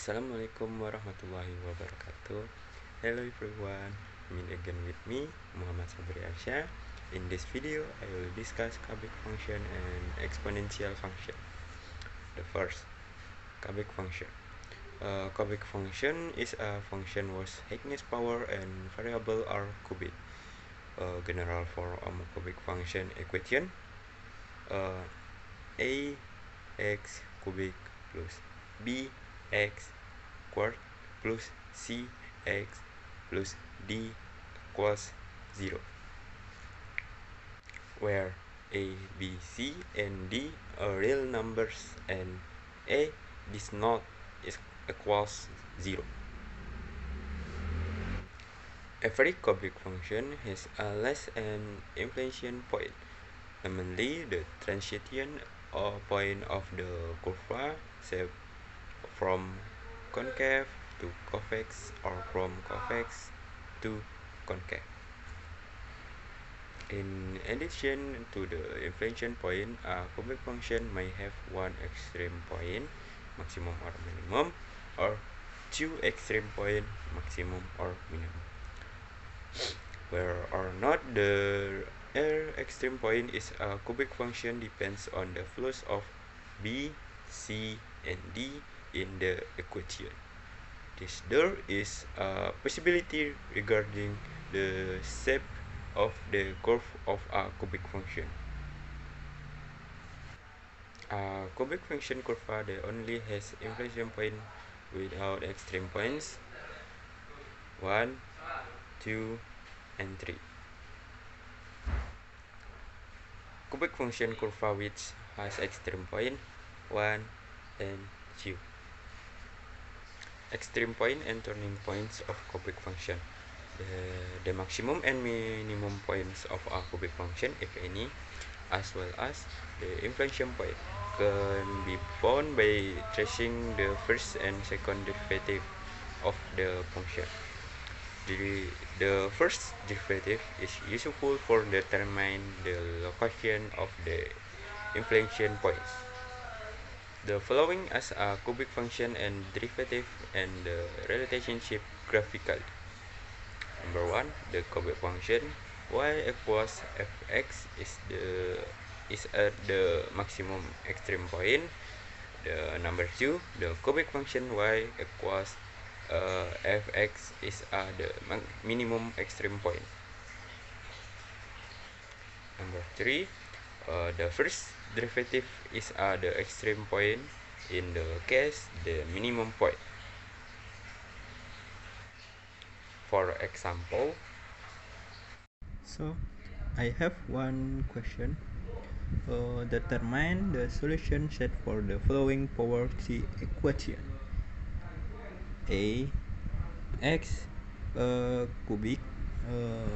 Assalamualaikum warahmatullahi wabarakatuh. Hello everyone, meet again with me, M.Shabri. In this video, I will discuss cubic function and exponential function. The first, cubic function. Cubic function is a function whose highest power and variable are cubic. General form of cubic function equation: a x cubic plus b x squared plus c x plus d equals 0, where a, b, c, and d are real numbers and a does not equals 0. Every cubic function has a less and inflection point, namely the transition point of the curve shape from concave to convex or from convex to concave. In addition to the inflection point, a cubic function may have one extreme point, maximum or minimum, or two extreme point, maximum or minimum. Where or not the extreme point is a cubic function depends on the values of b, c, and d in the equation. There is a possibility regarding the shape of the curve of a cubic function. A cubic function curve that only has inflection point without extreme points 1, 2, and 3. Cubic function curve which has extreme point 1 and 2. Extreme point and turning points of cubic function. The maximum and minimum points of a cubic function, if any, as well as the inflection point, can be found by tracing the first and second derivative of the function. The first derivative is useful for determining the location of the inflection points. The following as a cubic function and derivative and the relationship graphically. Number 1, the cubic function y equals fx is at the maximum extreme point. Number 2, the cubic function y equals fx is at the minimum extreme point. Number 3, the first derivative is at the extreme point, in the case the minimum point. For example, so I have one question. Determine the solution set for the following poverty equation: a x cubic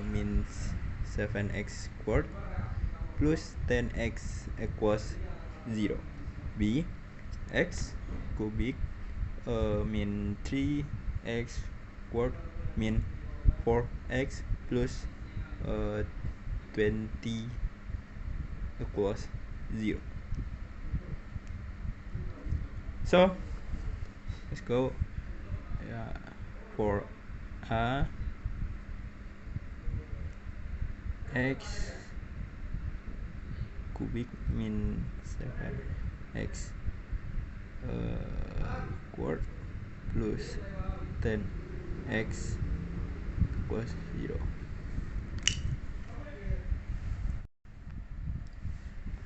means 7x squared plus 10x equals 0. b x cubic mean 3x squared mean 4x plus 20 equals 0. So let's go for a x cubic mean 7x squared plus 10x equals 0.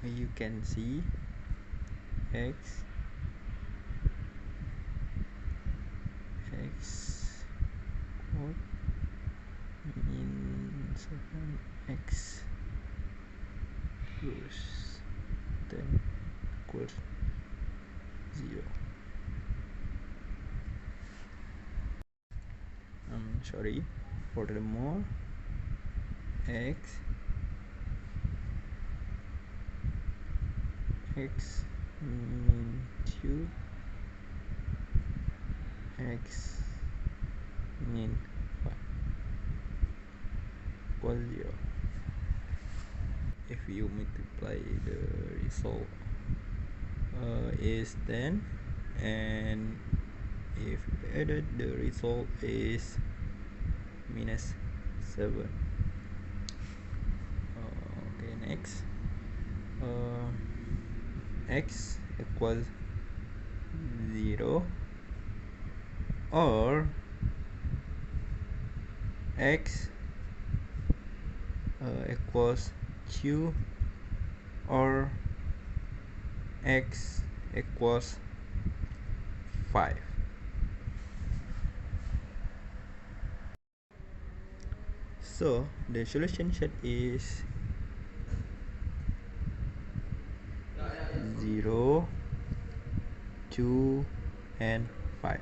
You can see x squared mean 7x plus 10 equals 0. Sorry, furthermore, x mean 2, x mean 5 equals 0. If you multiply the result is 10 and If added, the result is minus 7. Okay, next. X equals 0 or X equals 2 or X equals 5. So the solution set is 0, 2 and 5.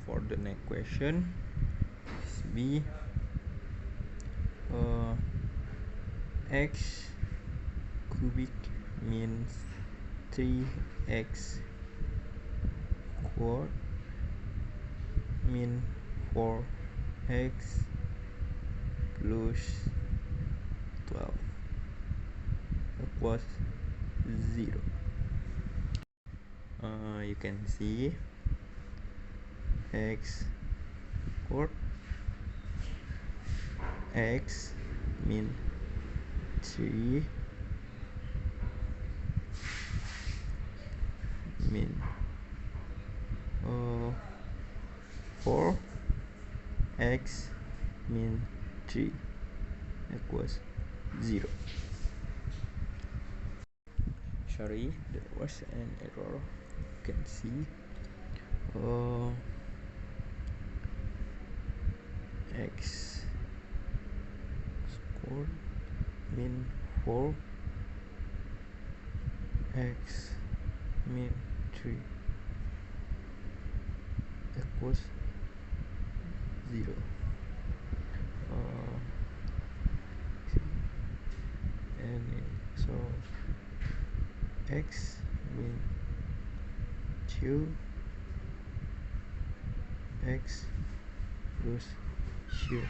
For the next question is B. X cubic means 3x squared mean 4x plus 12 equals 0. You can see x squared, x mean 3 mean 4, x mean 3 equals 0. Sorry, there was an error. You can see x squared mean 4, x mean 3 equals 0. And so x mean 2, x plus 2,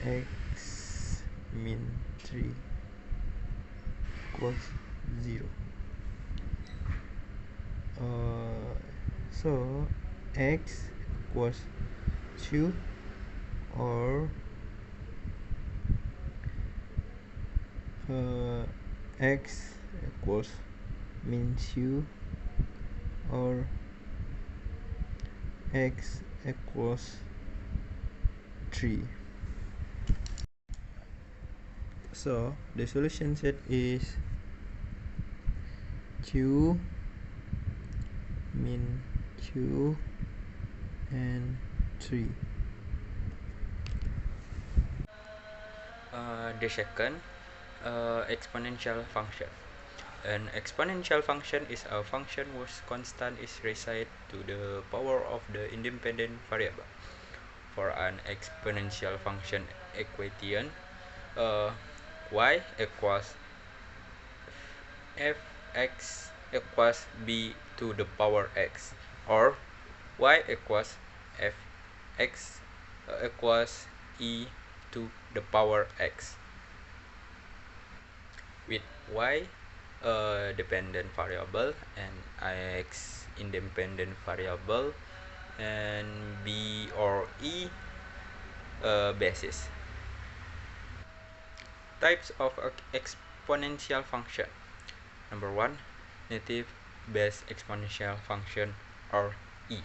x mean 3 equals 0. So x equals 2 or x equals mean 2 or x equals 3. So the solution set is 2 mean 2 and 3. The second, exponential function. An exponential function is a function whose constant is raised to the power of the independent variable. For an exponential function equation, y equals fx equals b to the power x, or y equals fx equals e to the power x, with y a dependent variable and x independent variable and b or e a basis. Types of exponential function. Number 1, native base exponential function, or e.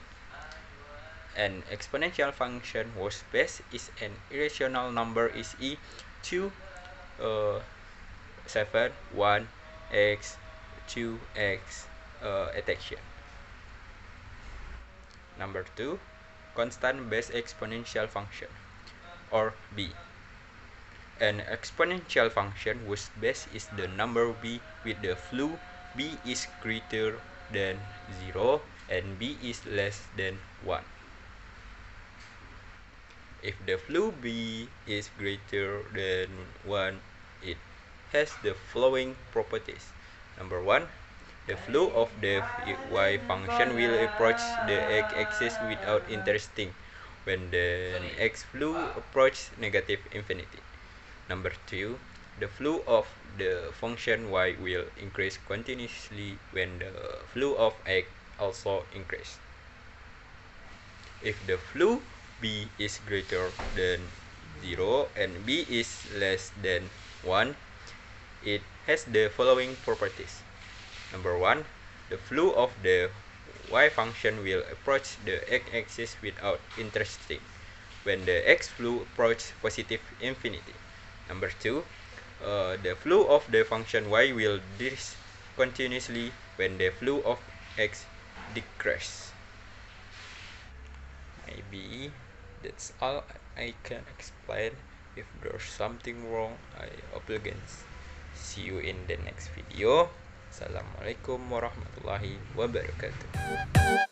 An exponential function whose base is an irrational number is e, 2, 7, 1, x, 2x, etc. Number 2, constant base exponential function, or b. An exponential function whose base is the number b with the value b is greater than 0 and b is less than 1. If the value b is greater than 1, it has the following properties. Number 1, the value of the y function will approach the x-axis without intersecting when the x value approaches negative infinity. Number 2, the flow of the function y will increase continuously when the flow of x also increase. If the flow b is greater than 0 and b is less than 1, it has the following properties. Number 1, the flow of the y function will approach the x-axis without intercepting when the x flow approaches positive infinity. Number 2, the flow of the function y will decrease continuously when the flow of x decreases. Maybe that's all I can explain. If there's something wrong, I apologize. See you in the next video. Assalamualaikum warahmatullahi wabarakatuh.